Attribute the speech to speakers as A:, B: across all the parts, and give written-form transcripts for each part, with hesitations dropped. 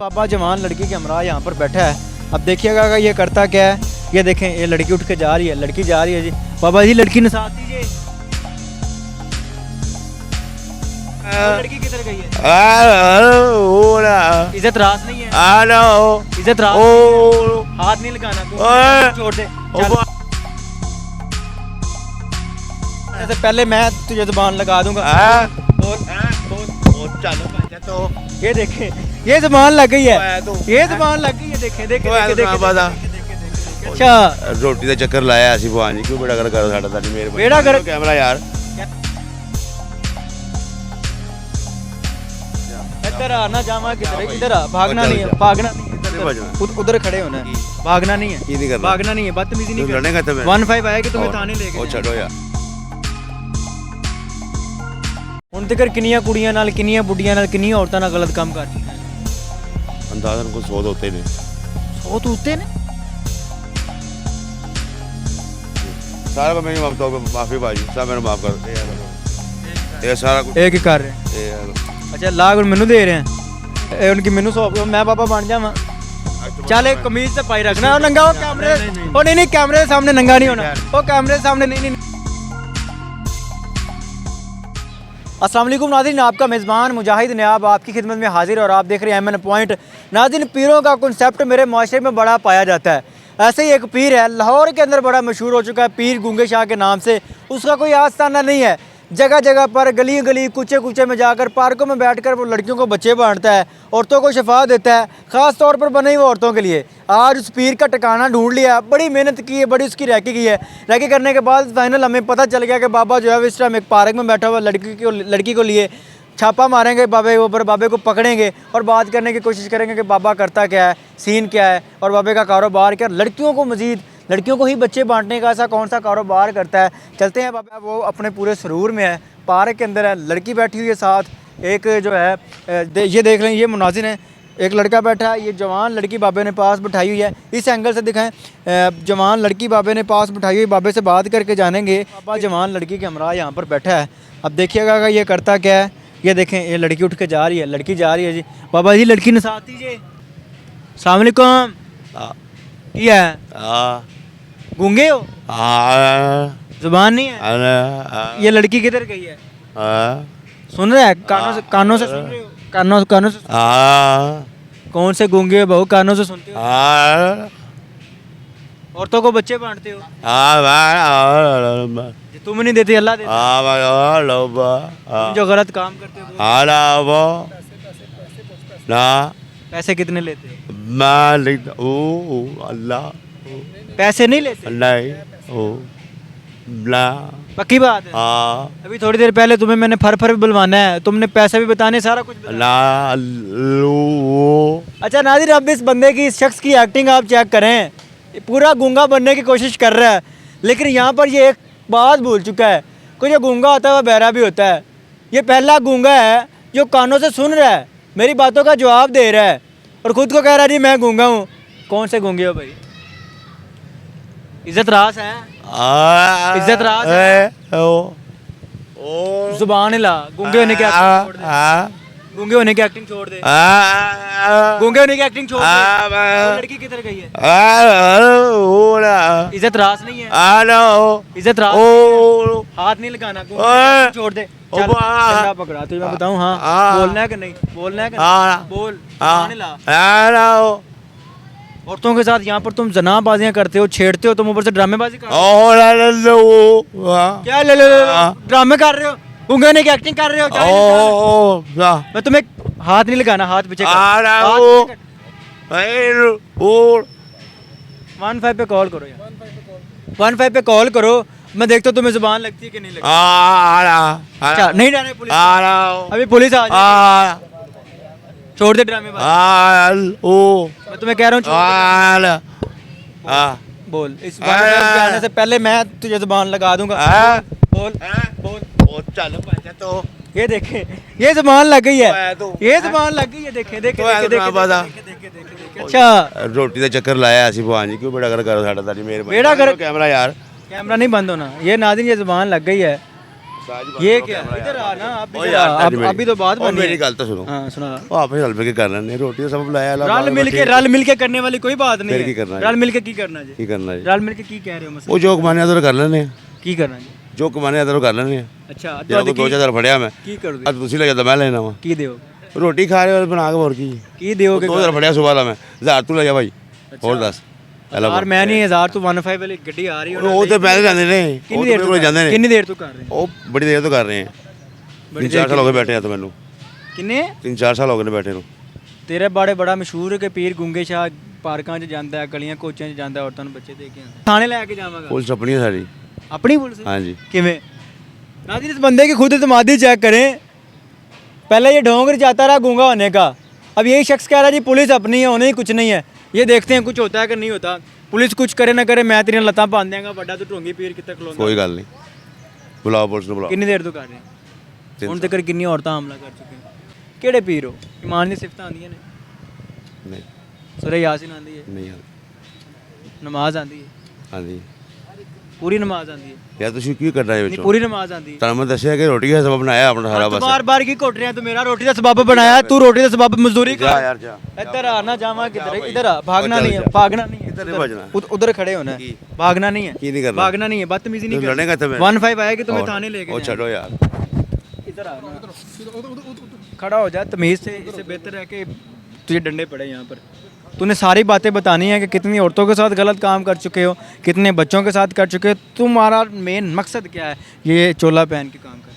A: पापा जवान लड़की के हमरा यहाँ पर बैठा है। अब देखिएगा ये करता क्या है। ये देखें, ये लड़की उठ के जा रही है, लड़की जा रही है जी। पापा जी लड़की नसात दीजिए। लड़की किधर गई है? इज्जत रास नहीं है, इज्जत रास हाथ नहीं लगाना, छोड़ दे। ऐसे पहले मैं तुझे जुबान लगा दूंगा।
B: तो
A: ये देखे, ये जुबान लग गई है, ये जुबान लग गई है। देखे देखे अच्छा
B: रोटी का चक्कर लाया ਅਸੀਂ ਭਵਾਨ ਜੀ ਕਿਉਂ ਬੇੜਾ ਕਰ ਕਰੋ ਸਾਡਾ ਤੁਹਾਡੀ ਮਿਹਰਬਾਨੀ
A: बेड़ा कर
B: कैमरा यार
A: इधर आना जामा किधर, इधर आ, भागना नहीं है, भागना नहीं है, उधर खड़े होना है, भागना नहीं है,
B: ये नहीं करना,
A: भागना नहीं है, बदतमीजी नहीं
B: लड़ने का
A: करना। 15 आया कि तुम्हें थाने लेके
B: ਉਹ ਛੱਡੋ ਯਾਰ
A: ਹੁਣ ਤੱਕ ਕਿੰਨੀਆਂ ਕੁੜੀਆਂ ਨਾਲ, ਕਿੰਨੀਆਂ ਬੁੱਢੀਆਂ ਨਾਲ, ਕਿੰਨੀਆਂ ਔਰਤਾਂ ਨਾਲ ਗਲਤ ਕੰਮ ਕਰ ਚੁੱਕੇ हैं।
B: ਅੰਦਾਜ਼ਨ ਕੋਈ 100 ਦੇ ਉੱਤੇ ਨੇ
A: 100 ਤੋਂ ਉੱਤੇ ਨੇ।
B: सारा को मेरी माफी भाजी सब मैंने माफ कर दे यार ये सारा कुछ
A: एक ही कर रहे हैं। अच्छा लाख मैनू दे रहे हैं, उनकी मैनू 100 मैं पापा बन जावा। चल एक कमीज से पाई रखना, और नंगा वो कैमरे, ओ नहीं नहीं कैमरे के सामने नंगा नहीं होना, वो कैमरे के सामने नहीं। अस्सलाम वालेकुम नाज़रीन, आपका मेज़बान मुजाहिद नयाब आपकी खिदमत में हाजिर और आप देख रहे हैं एमएन पॉइंट। नाज़रीन पीरों का कॉन्सेप्ट मेरे माशरे में बड़ा पाया जाता है। ऐसे ही एक पीर है लाहौर के अंदर बड़ा मशहूर हो चुका है, पीर गूंगे शाह के नाम से। उसका कोई आस्थाना नहीं है, जगह जगह पर गली गली कूचे कूचे में जाकर पार्कों में बैठकर वो लड़कियों को बच्चे बांटता है, औरतों को शफा देता है, ख़ास तौर पर बने हुए औरतों के लिए। आज उस पीर का ठिकाना ढूंढ लिया, बड़ी मेहनत की है, बड़ी उसकी रैकी की है। रैकी करने के बाद फाइनल हमें पता चल गया कि बाबा जो है इस टाइम एक पार्क में बैठा हुआ लड़की को लिए छापा मारेंगे बाबे के ऊपर, बाबे को पकड़ेंगे और बात करने की कोशिश करेंगे कि बाबा करता क्या है, सीन क्या है और बाबे का कारोबार क्या। लड़कियों को मज़ीद लड़कियों को ही बच्चे बांटने का ऐसा कौन सा कारोबार करता है। चलते हैं बाबा, वो अपने पूरे सुरूर में है, पार्क के अंदर है, लड़की बैठी हुई है साथ। एक जो है ये देख लें, ये मुनाजिर है, एक लड़का बैठा है, ये जवान लड़की बाबे ने पास बिठाई हुई है। इस एंगल से दिखाएं, जवान लड़की बाबे ने पास बिठाई हुई, बाबे से बात करके जानेंगे। बाबा जवान लड़की के हमरा यहाँ पर बैठा है। अब देखिएगा ये करता क्या है। ये देखें, ये लड़की उठ के जा रही है, लड़की जा रही है जी। बाबा जी लड़की नसात दीजिए। अस्सलाम वालेकुम। क्या है, गूंगे हो, जुबान नहीं है? ये लड़की किधर गई है? सुन रहे हैं, कानों से सुन रहे हो? कानों से कौन से गूंगे हो बहू, कानों से सुनते हो? औरतों को बच्चे बांटते हो? तुम नहीं देते, अल्लाह देता है। तुम जो गलत काम करते हो पैसे कितने लेते हो?
B: अल्लाह
A: पैसे नहीं लेते?
B: नहीं
A: पक्की बात है। अभी थोड़ी देर पहले तुम्हें मैंने फर बुलवाना है, तुमने पैसे भी बताने, सारा कुछ बताना। अच्छा नाज़रीन, अब इस बंदे की, इस शख्स की एक्टिंग आप चेक करें, पूरा गूंगा बनने की कोशिश कर रहा है, लेकिन यहाँ पर ये एक बात भूल चुका है। कोई जो गूंगा होता है वह बहरा भी होता है। ये पहला गूंगा है जो कानों से सुन रहा है, मेरी बातों का जवाब दे रहा है और ख़ुद को कह रहा है जी मैं गूंगा हूँ। कौन से गूंगे हो भाई? इज्जत रास है, इज्जत रास है। जुबान हिला, गूंगे होने की एक्टिंग छोड़ दे, गूंगे होने की एक्टिंग छोड़ दे, गूंगे होने की एक्टिंग छोड़ दे। लड़की किधर गई है? इज्जत रास नहीं है, इज्जत रास हाथ नहीं लगाना, छोड़ दे। चल डंडा पकड़ा तुझे मैं बताऊं। हाँ बोलना है कि नहीं, बोलना है कि नहीं? बोल। औरतों के साथ यहाँ पर तुम जनाबाजियां करते हो, छेड़ते हो, तुम ऊपर से ड्रामेबाजी कर रहे हो। क्या ड्रामे कर रहे हो, गूंगे होने की एक्टिंग कर रहे हो? मैं तुम्हें हाथ नहीं लगाना, हाथ पीछे 15 पे कॉल करो यार, 15 पे कॉल करो। मैं देखता हूँ तुम्हें जुबान लगती है कि नहीं लगती। अच्छा नहीं जाने पुलिस, अभी पुलिस आ जाए। छोड़ दे ड्रामे मैं तुम्हें कह रहा हूँ, बोल। इस आने से पहले मैं तुझे जुबान लगा दूंगा। बोल बोल।
B: तो
A: ये देखे, ये जुबान लग गई है, ये जुबान लग गई है। देखे देखे देखे। अच्छा
B: रोटी का चक्कर लाया ਅਸੀਂ ਭਵਾਨ ਜੀ ਕਿਉਂ ਬੇੜਾ ਕਰ ਕਰੋ ਸਾਡਾ ਤੁਹਾਡੀ ਮਿਹਰਬਾਨੀ
A: बेड़ा कर
B: कैमरा यार
A: कैमरा नहीं बंद होना। ये नाज़रीन ये जुबान लग गई है, ये क्या है? इधर आ ना आप, इधर आ, अभी तो बात बनी
B: मेरी
A: है।
B: गल तो सुनो,
A: हाँ सुना।
B: आप ही हल के कर लेने, रोटी तो सब बुलाया
A: रल मिल के करने वाली कोई बात नहीं
B: फिर की
A: है।
B: करना
A: रल मिल के की करना जी,
B: की करना जी,
A: रल मिल के की कह रहे हो मसला
B: वो जो कमाने आते कर लेने,
A: की करना जी।
B: जो कमाने आते कर लेने।
A: अच्छा
B: ਜਿਹੜਾ ਕੋਈ 2000 ਫੜਿਆ ਮੈਂ,
A: की कर दे
B: ਅੱਜ ਤੁਸੀਂ ਲੈ ਜਾਂਦਾ ਮੈਂ ਲੈਣਾ ਵਾ,
A: की ਦਿਓ
B: ਰੋਟੀ ਖਾ ਰਹੇ ਹੋ ਬਣਾ ਕੇ, ਹੋਰ ਕੀ
A: की ਦਿਓਗੇ
B: 2000 ਫੜਿਆ ਸਵੇਰ ਦਾ ਮੈਂ, 1000 ਤੂੰ ਲੈ ਜਾ ਭਾਈ, ਹੋਰ ਦੱਸ।
A: यार मैं नहीं 1000 ਤੋਂ 15 ਵਾਲੀ ਗੱਡੀ ਆ ਰਹੀ
B: ਉਹ ਤੇ ਪੈਸੇ ਜਾਂਦੇ ਨੇ, ਉਹ ਤੇ ਮੇਰੇ ਕੋਲ ਜਾਂਦੇ ਨੇ,
A: ਕਿੰਨੀ ਦੇਰ ਤੋਂ ਕਰ ਰਹੇ ਹੋ?
B: ਉਹ ਬੜੀ ਦੇਰ ਤੋਂ ਕਰ ਰਹੇ ਆ, 3-4 ਸਾਲ ਹੋ ਗਏ ਬੈਠੇ ਆ ਤਾਂ ਮੈਨੂੰ,
A: ਕਿੰਨੇ
B: 3-4 ਸਾਲ ਹੋ ਗਏ ਨੇ ਬੈਠੇ ਨੂੰ।
A: ਤੇਰੇ ਬਾੜੇ ਬੜਾ ਮਸ਼ਹੂਰ ਹੈ ਕਿ ਪੀਰ ਗੁੰਗੇ ਸ਼ਾਹ ਪਾਰਕਾਂ 'ਚ ਜਾਂਦਾ ਹੈ, ਗਲੀਆਂ ਕੋਚਾਂ 'ਚ ਜਾਂਦਾ ਹੈ, ਔਰਤਾਂ ਨੂੰ ਬੱਚੇ ਦੇ ਕੇ ਆਉਂਦਾ ਹੈ। ਥਾਣੇ ਲੈ ਕੇ ਜਾਵਾਂਗਾ
B: ਪੁਲਿਸ ਆਪਣੀ ਹੈ ਸਾਡੀ।
A: अपनी पुलिस?
B: हाँ जी।
A: किमें नाज़रीन, इस बंदे की खुद इत्मीदी चेक करें। पहले ये ढोंग जाता रहा गूंगा होने का, अब यही शख्स कह रहा है जी पुलिस अपनी है, होने ही कुछ नहीं है। ये देखते हैं कुछ होता है कि नहीं होता। पुलिस कुछ करे ना करे, मैं तेरी लत्तां बांध देंगा, बड़ा तो ढोंगी पीर कितना खलोंदा।
B: कोई गल नहीं, बुलाओ पुलिस को बुलाओ।
A: कितनी देर तो कर रहे हैं ਹੁਣ ਤੱਕ ਕਿੰਨੀ ਔਰਤਾਂ ਹਮਲਾ ਕਰ ਚੁੱਕੇ ਨੇ? ਕਿਹੜੇ ਪੀਰ ਹੋ? ਇਮਾਨ ਦੀ ਸਿਫਤਾਂ ਆਉਂਦੀਆਂ ਨੇ?
B: नहीं
A: ਸੂਰਾ ਯਾਸੀਨ ਆਉਂਦੀ ਹੈ,
B: नहीं आती।
A: ਨਮਾਜ਼ ਆਉਂਦੀ ਹੈ,
B: हाँ जी
A: ਪੂਰੀ ਨਮਾਜ਼ ਆਉਂਦੀ ਹੈ?
B: यार तुम की कर रहे हो
A: ਨਹੀਂ
B: बच्चों?
A: ਪੂਰੀ ਨਮਾਜ਼ ਆਉਂਦੀ ਹੈ।
B: ਤੁਹਾਨੂੰ ਮੈਂ ਦੱਸਿਆ ਕਿ ਰੋਟੀ ਦਾ ਸਬਬ ਬਣਾਇਆ ਆਪਣਾ ਸਾਰਾ ਬਸ।
A: ਬਾਰ-ਬਾਰ ਕੀ ਘੁੱਟ ਰਿਹਾ ਤੂੰ? ਮੇਰਾ ਰੋਟੀ ਦਾ ਸਬਬ ਬਣਾਇਆ ਤੂੰ, ਰੋਟੀ ਦਾ ਸਬਬ ਮਜ਼ਦੂਰੀ
B: जा
A: ਕਰ।
B: यार जा,
A: ਇੱਧਰ ਆ ਨਾ, ਜਾਵਾਂ ਕਿਧਰ? ਇੱਧਰ ਆ, ਭਾਗਣਾ ਨਹੀਂ ਹੈ, ਭਾगना नहीं है,
B: इधर नहीं भजना,
A: उधर खड़े होना है, भागना नहीं है,
B: की नहीं करना,
A: भागना नहीं है, बदतमीजी नहीं
B: तू लड़ेगा तो मैं
A: 15 आएगी तुम्हें थाने लेके
B: ओ छोड़ो यार,
A: जाएंगे। इधर आ ना, खड़ा हो जा तमीज से, इससे बेहतर है कि तुझे डंडे पड़े यहाँ पर। तूने सारी बातें बतानी है कि कितनी औरतों के साथ गलत काम कर चुके हो, कितने बच्चों के साथ कर चुके हो। तुम्हारा मेन मकसद क्या है ये चोला पहन के काम कर?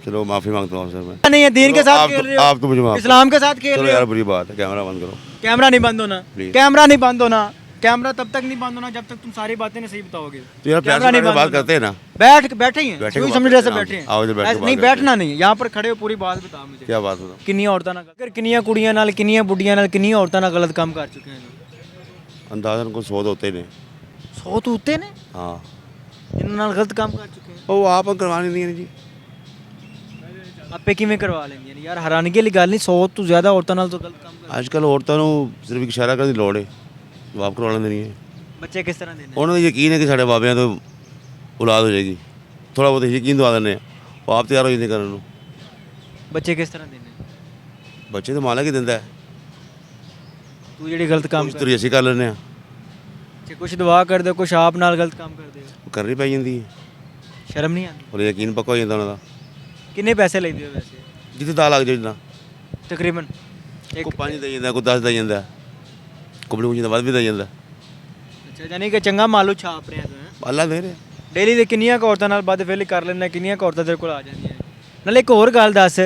B: चलो माफी मांगता हूँ सर मैं।
A: नहीं है, दीन के साथ
B: आप
A: खेल
B: तो-
A: रहे हो,
B: आप तो मुझे माफ करो।
A: इस्लाम के साथ खेल
B: चलो
A: रहे
B: यार
A: हो।
B: बुरी बात है, कैमरा बंद करो।
A: कैमरा नहीं बंद होना,
B: Please।
A: कैमरा नहीं बंद होना, कैमरा तब तक नहीं बंद होना जब तक तुम सारी बातें नहीं सही बताओगे।
B: तो यार प्यार
A: कैमरा
B: से
A: नहीं
B: बैठ के
A: बंद
B: बात
A: होना।
B: करते हैं ना,
A: बैठे ही हैं,
B: बैठे
A: कोई
B: के
A: समझ
B: बात
A: जैसे
B: करते हैं,
A: बैठे हैं।
B: आओ इधर बैठ के
A: ऐसे
B: बात
A: नहीं
B: करते हैं।
A: बैठना नहीं, यहाँ पर खड़े हो, पूरी बात बता मुझे।
B: क्या बात बताओ?
A: ਕਿੰਨੀਆਂ ਔਰਤਾਂ ਨਾਲ ਕਿੰਨੀਆਂ ਕੁੜੀਆਂ ਨਾਲ, ਕਿੰਨੀਆਂ ਬੁੱਢੀਆਂ ਨਾਲ, ਕਿੰਨੀਆਂ ਔਰਤਾਂ ਨਾਲ ਗਲਤ ਕੰਮ ਕਰ ਚੁੱਕੇ ਹਨ?
B: अंदाजन को 100 होते ने।
A: 100 ਤੋਂ ਉੱਤੇ ਨੇ
B: हाँ
A: ਜਿਨ੍ਹਾਂ ਨਾਲ ਗਲਤ ਕੰਮ ਕਰ ਚੁੱਕੇ ਹਨ।
B: वो आप करवा नहीं दिए जी।
A: ਆਪੇ ਕਿਵੇਂ ਕਰਵਾ ਲੈਂਦੀਆਂ ਨੇ ਯਾਰ? ਹੈਰਾਨਗੀ ਵਾਲੀ ਗੱਲ ਨਹੀਂ, 100 ਤੋਂ ਜ਼ਿਆਦਾ ਔਰਤਾਂ ਨਾਲ ਤਾਂ ਗਲਤ ਕੰਮ ਕਰ।
B: ਅੱਜ-ਕੱਲ ਔਰਤਾਂ ਨੂੰ ਸਿਰਫ ਇੱਕ ਇਸ਼ਾਰਾ ਕਰਨ ਦੀ ਲੋੜ ਹੈ, ਜਵਾਬ ਕਰਵਾ ਲੈਂਦੇ ਨਹੀਂ ਹੈ।
A: ਬੱਚੇ ਕਿਸ ਤਰ੍ਹਾਂ ਦੇ ਨੇ?
B: ਉਹਨਾਂ ਨੂੰ ਯਕੀਨ ਹੈ ਕਿ ਸਾਡੇ ਬਾਬਿਆਂ ਤੋਂ ਔਲਾਦ ਹੋ ਜਾਏਗੀ, ਥੋੜਾ ਬਹੁਤ ਯਕੀਨ ਦਵਾ ਦਿੰਦੇ ਆ, ਉਹ ਆਪ ਤਿਆਰ ਹੋ ਜਾਂਦੇ ਕਰਨ ਨੂੰ।
A: ਬੱਚੇ ਕਿਸ ਤਰ੍ਹਾਂ ਦੇ ਨੇ?
B: ਬੱਚੇ ਤਾਂ ਮਾਲਕ ਹੀ ਦਿੰਦਾ ਹੈ,
A: ਤੂੰ ਜਿਹੜੀ ਗਲਤ ਕੰਮ
B: ਕੁਛ
A: ਕਰ
B: ਤਰੀ ਅਸੀਂ ਕਰ ਲੈਂਦੇ ਆ,
A: ਜੇ ਕੁਛ ਦੁਆ ਕਰਦੇ ਹੋ, ਕੁਛ ਆਪ ਨਾਲ ਗਲਤ ਕੰਮ ਕਰਦੇ ਹੋ,
B: ਕਰਨੀ ਪੈ ਜਾਂਦੀ ਹੈ,
A: ਸ਼ਰਮ ਨਹੀਂ ਆਉਂਦੀ?
B: ਔਰ ਯਕੀਨ ਪੱਕਾ ਹੋ ਜਾਂਦਾ ਉਹਨਾਂ ਦਾ।
A: ਕਿੰਨੇ ਪੈਸੇ ਲੈਂਦੇ ਹੋ ਵੈਸੇ
B: ਜਿੱਥੇ ਤਾਂ ਲੱਗ ਜਾਏ ਜਿੰਨਾ,
A: ਤਕਰੀਬਨ? ਇੱਕ
B: ਕੋਈ 5 ਦੇ ਜਾਂਦਾ, ਕੋਈ 10 ਦੇ ਜਾਂਦਾ, ਕੋਈ ਬਲੂ ਜਿੰਦਾ ਵੱਧ ਵੀ ਦੇ ਜਾਂਦਾ,
A: ਅੱਛਾ, ਯਾਨੀ ਕਿ ਚੰਗਾ ਮਾਲੂ ਛਾਪ ਰਿਹਾ ਤੂੰ ਹੈਂ?
B: ਅੱਲਾ ਦੇ ਰਿਹਾ।
A: ਡੇਲੀ ਦੇ ਕਿੰਨੀਆਂ ਕੁ ਔਰਤਾਂ ਨਾਲ ਵੱਧ ਫੇਲ ਕਰ ਲੈਂਦਾ, ਕਿੰਨੀਆਂ ਕੁ ਔਰਤਾਂ ਤੇਰੇ ਕੋਲ ਆ ਜਾਂਦੀਆਂ? ਨਾਲੇ ਇੱਕ ਹੋਰ ਗੱਲ ਦੱਸ,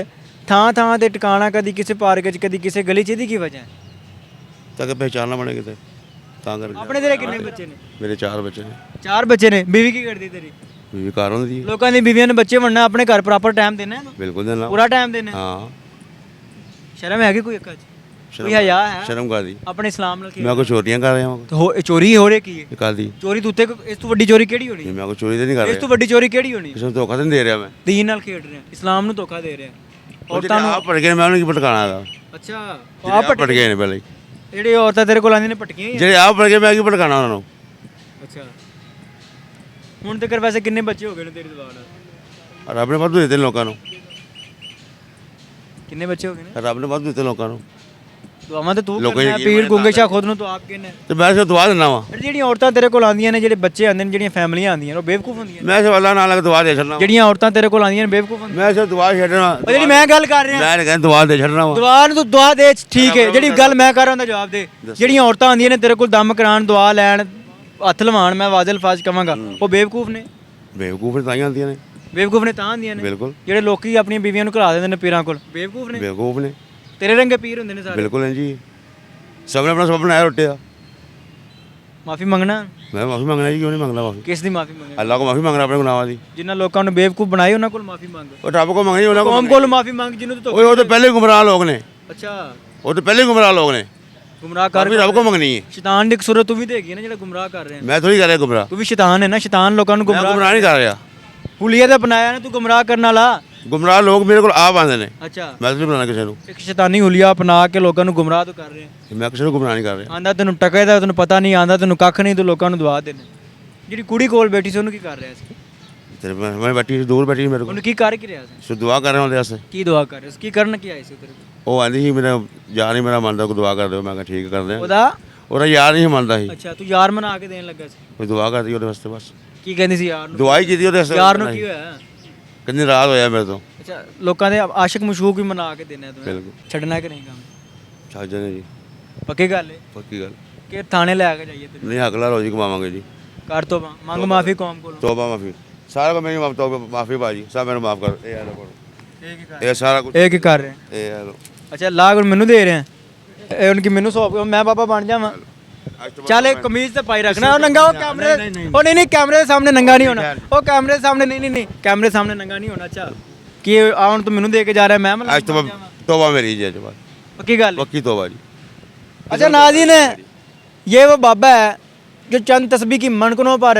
A: ਥਾਂ ਥਾਂ ਤੇ ਟਿਕਾਣਾ, ਕਦੀ ਕਿਸੇ ਪਾਰਕ 'ਚ, ਕਦੀ ਕਿਸੇ ਗਲੀ 'ਚ, ਇਹਦੀ ਕੀ ਵਜ੍ਹਾ ਹੈ?
B: ਤਾਂ ਕਿ ਪਹਿਚਾਨਣਾ ਬਣੇ ਕਿਤੇ, ਤਾਂ ਕਰਕੇ
A: ਆਪਣੇ ਤੇਰੇ ਕਿੰਨੇ ਬੱਚੇ ਨੇ?
B: ਮੇਰੇ 4 ਬੱਚੇ ਨੇ।
A: 4 ਬੱਚੇ ਨੇ। ਬੀਵੀ ਕੀ ਕਰਦੀ ਤੇਰੀ?
B: ਵੀ ਘਰ ਹੁੰਦੀ ਹੈ,
A: ਲੋਕਾਂ ਦੀ ਬੀਵੀਆਂ ਨੇ ਬੱਚੇ ਬਣਨਾ, ਆਪਣੇ ਘਰ ਪ੍ਰੋਪਰ ਟਾਈਮ ਦੇਣਾ ਇਹਨੂੰ,
B: ਬਿਲਕੁਲ ਦੇਣਾ।
A: ਪੂਰਾ ਟਾਈਮ ਦੇਣਾ।
B: ਹਾਂ
A: ਸ਼ਰਮ ਹੈਗੀ ਕੋਈ ਅੱਖਾਂ 'ਚ? ਕੋਈ ਹਯਾ ਹੈ?
B: ਸ਼ਰਮ ਕਰਦੀ।
A: ਆਪਣੇ ਇਸਲਾਮ ਨਾਲ
B: ਮੈਂ ਕੋਈ ਚੋਰੀਆਂ ਕਰ ਰਿਹਾ ਹਾਂ,
A: ਇਹ ਚੋਰੀ ਹੋ ਰਹੀ ਕੀ ਹੈ?
B: ਕਰਦੀ
A: ਚੋਰੀ ਤੂੰ ਉੱਤੇ ਇਸ ਤੋਂ ਵੱਡੀ ਚੋਰੀ ਕਿਹੜੀ ਹੋਣੀ?
B: ਮੈਂ ਕੋਈ ਚੋਰੀ ਤਾਂ ਨਹੀਂ ਕਰ
A: ਇਸ ਤੋਂ
B: ਰਿਹਾ,
A: ਵੱਡੀ ਚੋਰੀ ਕਿਹੜੀ ਹੋਣੀ?
B: ਕਿਸੇ ਨੂੰ ਧੋਖਾ ਤਾਂ ਨਹੀਂ ਦੇ ਰਿਹਾ ਮੈਂ।
A: ਦੀਨ ਨਾਲ ਖੇਡ ਰਿਹਾ, ਇਸਲਾਮ ਨੂੰ ਧੋਖਾ ਦੇ ਰਿਹਾ,
B: ਔਰਤਾਂ ਨੂੰ ਆਪ ਪੜ ਗਏ, ਮੈਂ ਉਹਨੂੰ ਕੀ ਭਟਕਾਣਾ ਹੈਗਾ?
A: ਅੱਛਾ,
B: ਆਪ ਪੜ ਗਏ ਨੇ ਪਹਿਲੇ ਹੀ।
A: ਜਿਹੜੇ ਔਰਤਾਂ ਤੇਰੇ ਕੋਲ ਆਉਂਦੀਆਂ ਨੇ ਭਟਕੀਆਂ ਹੀ ਆ?
B: ਜਿਹੜੇ ਆਪ ਪੜ ਗਏ, ਮੈਂ ਕੀ ਭਟਕਾਣਾ ਉਹਨਾਂ ਨੂੰ?
A: ਅੱਛਾ, ਹੁਣ ਤੱਕ ਵੈਸੇ ਕਿੰਨੇ ਬੱਚੇ ਹੋ ਗਏ ਨੇ ਤੇਰੀ ਦੁਆ ਨਾਲ?
B: ਰੱਬ ਨੇ ਵਾਧੂ ਦਿੱਤੇ ਲੋਕਾਂ ਨੂੰ,
A: ਕਿੰਨੇ ਬੱਚੇ ਹੋ ਗਏ ਨੇ?
B: ਰੱਬ ਨੇ ਵਾਧੂ ਦਿੱਤੇ ਲੋਕਾਂ ਨੂੰ,
A: ਦੁਆਵਾਂ ਤੇ ਤੂੰ
B: ਲੋਕਾਂ
A: ਕਰਨਾ,
B: ਦੀ
A: ਪੀਰ ਗੁੰਗੇ ਸ਼ਾਹ ਖੁਦ ਨੂੰ ਤੂੰ ਆਪ ਕਹਿੰਦਾ।
B: ਤੇ ਮੈਂ ਸਿਰ ਦੁਆ ਦਿੰਦਾ ਵਾਂ।
A: ਜਿਹੜੀਆਂ ਔਰਤਾਂ ਤੇਰੇ ਕੋਲ ਆਉਂਦੀਆਂ ਨੇ, ਜਿਹੜੇ ਬੱਚੇ ਆਉਂਦੇ ਨੇ, ਜਿਹੜੀਆਂ ਫੈਮਲੀਆਂ ਆਉਂਦੀਆਂ ਨੇ, ਉਹ ਬੇਵਕੂਫ ਹੁੰਦੀਆਂ ਨੇ?
B: ਮੈਂ ਸਿਰ ਅੱਲਾ ਨਾਲ ਦੁਆ ਦੇ ਛੱਡਣਾ ਵਾਂ।
A: ਜਿਹੜੀਆਂ ਔਰਤਾਂ ਤੇਰੇ ਕੋਲ ਆਉਂਦੀਆਂ ਨੇ ਬੇਵਕੂਫ ਹੁੰਦੀਆਂ?
B: ਮੈਂ ਸਿਰ ਦੁਆ ਛੱਡਣਾ,
A: ਉਹ ਜਿਹੜੀ ਮੈਂ ਗੱਲ ਕਰ ਰਿਹਾ,
B: ਮੈਂ ਕਹਿੰਦਾ ਦੁਆ ਦੇ ਛੱਡਣਾ ਵਾ।
A: ਦੁਆ ਨੂੰ ਤੂੰ ਦੁਆ ਦੇ, ਠੀਕ ਹੈ, ਜਿਹੜੀ ਗੱਲ ਮੈਂ ਕਰ ਰਿਹਾ ਉਹਦਾ ਜਵਾਬ ਦੇ। ਜਿਹੜੀਆਂ ਔਰਤਾਂ ਆਉਂਦੀਆਂ ਨੇ ਤੇਰੇ ਕੋਲ ਦਮ ਕਰਾਉਣ, ਦੁਆ ਲੈਣ, ਹੱਥ ਲਵਾਉਣ, ਮੈਂ ਵਾਜ਼ਿਲ ਫਾਜ਼ ਕਵਾਂਗਾ, ਉਹ ਬੇਵਕੂਫ ਨੇ?
B: ਬੇਵਕੂਫ ਤਾਂ ਹੀ ਆਉਂਦੀਆਂ ਨੇ,
A: ਬੇਵਕੂਫ ਨੇ ਤਾਂ ਆਉਂਦੀਆਂ ਨੇ?
B: ਬਿਲਕੁਲ
A: ਜਿਹੜੇ ਲੋਕੀ ਆਪਣੀਆਂ ਬੀਵੀਆਂ ਨੂੰ ਘਲਾ ਦਿੰਦੇ ਨੇ ਪੀਰਾਂ ਕੋਲ, ਬੇਵਕੂਫ ਨੇ?
B: ਬੇਵਕੂਫ ਨੇ,
A: ਤੇਰੇ ਰੰਗੇ ਪੀਰ ਹੁੰਦੇ ਨੇ ਸਾਰੇ?
B: ਬਿਲਕੁਲ ਹੈ ਜੀ। ਸਭ ਨੇ ਆਪਣਾ ਸਭ ਬਣਾਇਆ ਰੋਟੀ ਦਾ।
A: ਮਾਫੀ ਮੰਗਣਾ?
B: ਮੈਂ ਮਾਫੀ ਮੰਗਣਾ ਜੀ, ਕਿਉਂ ਨਹੀਂ ਮੰਗਣਾ ਮਾਫੀ?
A: ਕਿਸ ਦੀ ਮਾਫੀ ਮੰਗਣਾ?
B: ਅੱਲਾ ਕੋ ਮਾਫੀ ਮੰਗਣਾ ਆਪਣੇ ਗੁਨਾਹਾਂ ਦੀ।
A: ਜਿਨ੍ਹਾਂ ਲੋਕਾਂ ਨੂੰ ਬੇਵਕੂਫ ਬਣਾਏ ਉਹਨਾਂ ਕੋਲ ਮਾਫੀ ਮੰਗ।
B: ਉਹ ਰੱਬ ਕੋ ਮੰਗਣੀ, ਉਹਨਾਂ
A: ਕੌਮ ਕੋਲ ਮਾਫੀ ਮੰਗ ਜਿਹਨੂੰ ਤੂੰ
B: ਓਏ ਉਹ ਤਾਂ ਪਹਿਲੇ ਗੁੰਮਰਾਹ ਲੋਕ ਨੇ,
A: ਅੱਛਾ,
B: ਉਹ ਤਾਂ ਪਹਿਲੇ ਗੁੰਮਰਾਹ ਲੋਕ ਨੇ,
A: ਗੁੰਮਰਾਹ ਕਰ।
B: ਮਾਫੀ ਰੱਬ ਕੋ ਮੰਗਣੀ ਹੈ।
A: ਸ਼ੈਤਾਨ ਦੀ ਇੱਕ ਸੂਰਤ ਤੂੰ ਵੀ ਦੇਖੀ ਨਾ, ਜਿਹੜਾ ਗੁੰਮਰਾਹ ਕਰ ਰਿਹਾ।
B: ਮੈਂ ਥੋੜੀ ਕਰ ਰਿਹਾ ਗੁੰਮਰਾਹ,
A: ਤੂੰ ਵੀ ਸ਼ੈਤਾਨ ਹੈ ਨਾ, ਸ਼ੈਤਾਨ ਲੋਕਾਂ ਨੂੰ
B: ਮੈਂ
A: ਗੁੰਮਰਾਹ
B: ਗੁੰਮਰਾਹ ਨਹੀਂ ਕਰ ਰਿਹਾ।
A: ਹੁਲੀਆ ਦਾ ਬਣਾਇਆ ਨਾ ਤੂੰ ਗੁੰਮਰਾਹ ਕਰਨ ਵਾਲਾ।
B: ਗੁੰਮਰਾਹ ਲੋਕ ਮੇਰੇ ਕੋਲ ਆਪ ਆਉਂਦੇ ਨੇ,
A: ਅੱਛਾ,
B: ਮੈਂ ਤਾਂ ਨਹੀਂ ਬਣਾਉਣਾ ਕਿਸੇ ਨੂੰ,
A: ਇੱਕ ਸ਼ੈਤਾਨੀ ਹੁਲੀਆ ਅਪਣਾ ਕੇ ਲੋਕਾਂ ਨੂੰ ਗੁੰਮਰਾਹ ਤੂੰ ਕਰ ਰਿਹਾ।
B: ਮੈਂ ਕਿਸੇ ਨੂੰ ਗੁੰਮਰਾਹ ਨਹੀਂ ਕਰ ਰਿਹਾ।
A: ਆਂਦਾ ਤੈਨੂੰ ਟਕੇ ਦਾ ਤੈਨੂੰ ਪਤਾ ਨਹੀਂ, ਆਂਦਾ ਤੈਨੂੰ ਕੱਖ ਨਹੀਂ, ਤੂੰ ਲੋਕਾਂ ਨੂੰ ਦਵਾ ਦੇਣਾ। ਜਿਹੜੀ ਕੁੜੀ ਕੋਲ ਬੈਠੀ ਸੀ ਉਹਨੂੰ ਕੀ ਕਰ ਰਿਹਾ ਸੀ?
B: ਤੇ ਮੈਂ ਬੈਠੀ ਸੀ, ਦੂਰ ਬੈਠੀ ਸੀ ਮੇਰੇ ਕੋਲ।
A: ਉਹਨੂੰ ਕੀ ਕਰ ਕੀ ਰਿਹਾ ਸੀ?
B: ਸੋ ਦੁਆ ਕਰ ਰਹੇ ਹੁੰਦੇ ਅਸੇ।
A: ਕੀ ਦੁਆ ਕਰ ਰਹੇ ਸੀ? ਕੀ ਕਰਨ ਕੀ ਆਏ ਸੀ ਤੇਰੇ ਕੋਲ?
B: ਉਹ ਆਂਦੀ ਸੀ ਮੇਰਾ ਯਾਰ ਨਹੀਂ ਮੇਰਾ ਮੰਨਦਾ, ਕੋਈ ਦੁਆ ਕਰ ਦਿਓ। ਮੈਂ ਕਿਹਾ ਠੀਕ ਕਰਦੇ ਆ।
A: ਉਹਦਾ
B: ਯਾਰ ਨਹੀਂ ਮੰਨਦਾ ਸੀ,
A: ਅੱਛਾ, ਤੂੰ ਯਾਰ ਮਨਾ ਕੇ ਦੇਣ ਲੱਗਾ ਸੀ?
B: ਕੋਈ ਦੁਆ ਕਰਦੀ ਉਹਦੇ ਵਾਸਤੇ ਬਸ।
A: ਕੀ ਕਹਿੰਦੀ ਸੀ ਯਾਰ ਨੂੰ?
B: ਦੁਆਈ ਕੀਤੀ ਉਹਦੇ ਵਾਸਤੇ।
A: ਯਾਰ ਨੂੰ ਕੀ ਹੋਇਆ?
B: ਕਿੰਨੀ ਰਾਤ ਹੋਇਆ ਮੇਰੇ ਤੋਂ।
A: ਅੱਛਾ, ਲੋਕਾਂ ਦੇ ਆਸ਼ਿਕ ਮਸ਼ੂਕ ਵੀ ਮਨਾ ਕੇ ਦੇਣਾ ਤੂੰ?
B: ਬਿਲਕੁਲ।
A: ਛੱਡਣਾ ਕਿ ਨਹੀਂ ਕੰਮ?
B: ਛੱਡ ਜਾਣੇ ਜੀ,
A: ਪੱਕੀ ਗੱਲ ਹੈ
B: ਪੱਕੀ ਗੱਲ।
A: ਕਿ ਥਾਣੇ ਲੈ ਕੇ ਜਾਈਏ ਤੈਨੂੰ?
B: ਨਹੀਂ ਹੱਕਲਾ ਰੋਜੀ ਕਮਾਵਾਂਗੇ ਜੀ।
A: ਕਰ ਤੋਂ ਮੰਗ ਮਾਫੀ ਕੌਮ ਕੋਲੋਂ।
B: ਤੋਬਾ ਮਾਫੀ, ਸਾਰਾ ਕੁਝ ਮੇਰੀ ਤੋਬਾ ਮਾਫੀ ਭਾਜੀ, ਸਭ ਮੈਨੂੰ ਮਾਫ ਕਰ। ਇਹ ਆ
A: ਇਹ
B: ਇਹ ਸਾਰਾ ਕੁਝ
A: ਇਹ ਕੀ ਕਰ ਰਹੇ?
B: ਇਹ ਆ ਲੋ।
A: ਅੱਛਾ, ਲਾਗ ਹੁਣ ਮੈਨੂੰ ਦੇ ਰਹੇ ਆ ਇਹ ਹੁਣ ਕੀ ਮੈਨੂੰ ਸੌਂਪ? ਮੈਂ ਬਾਬਾ ਬਣ ਜਾਵਾਂ? ਚੱਲ ਇੱਕ ਕਮੀਜ਼ ਤੇ ਪਾਈ ਰੱਖਣਾ। ਉਹ ਨੰਗਾ, ਉਹ ਕੈਮਰੇ, ਉਹ ਨਹੀਂ ਕੈਮਰੇ ਦੇ ਸਾਹਮਣੇ ਨੰਗਾ ਨਹੀਂ ਹੋਣਾ। ਉਹ ਕੈਮਰੇ ਦੇ ਸਾਹਮਣੇ ਨਹੀਂ ਕੈਮਰੇ ਸਾਹਮਣੇ ਨੰਗਾ ਨਹੀਂ ਹੋਣਾ। ਅੱਛਾ, ਕੀ ਆਉਣ ਤੂੰ ਮੈਨੂੰ ਦੇ ਕੇ ਜਾ ਰਿਹਾ? ਮੈਂ ਮਤਲਬ
B: ਅੱਜ ਤੋਂ ਤੋਬਾ मेरी जी, आज बाद
A: पक्की गल है?
B: पक्की तोबा जी।
A: अच्छा नाज़रीन, ये वो बाबा है जो चंद तस्बीह की मणकनों पर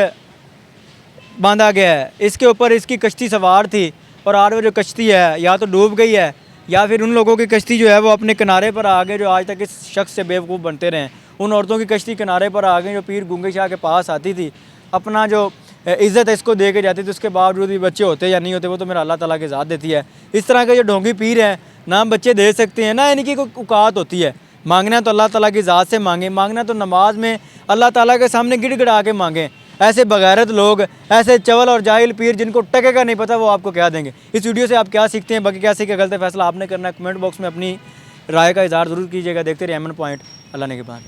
A: बांधा गया है। इसके ऊपर इसकी कश्ती सवार थी और आज वो जो कश्ती है या तो डूब गई है या फिर उन लोगों की कश्ती जो है वो अपने किनारे पर आ गए, जो आज तक इस शख्स से बेवकूफ़ बनते रहे। उन औरतों की कश्ती किनारे पर आ गई जो पीर गूंगे शाह के पास आती थी, अपना जो इज़्ज़त है इसको दे के जाती थी। उसके बावजूद भी बच्चे होते या नहीं होते वो तो मेरा अल्लाह ताला की ज़ात देती है। इस तरह के जो ढोंगी पीर हैं ना बच्चे दे सकते हैं ना इनकी कोई औकात होती है। मांगना तो अल्लाह ताला की ज़ात से मांगे, मांगना तो नमाज में अल्लाह ताला के सामने गिड़गिड़ा के मांगें। ऐसे बगैरत लोग, ऐसे चवल और जाहिल पीर जिनको टके का नहीं पता वो आपको क्या देंगे। इस वीडियो से आप क्या सीखते हैं, बाकी क्या सीखे, गलत फैसला आपने करना है। कमेंट बॉक्स में अपनी राय का इजहार ज़रूर कीजिएगा। देखते रहिए एमएन पॉइंट। अल्लाह ने के बाद।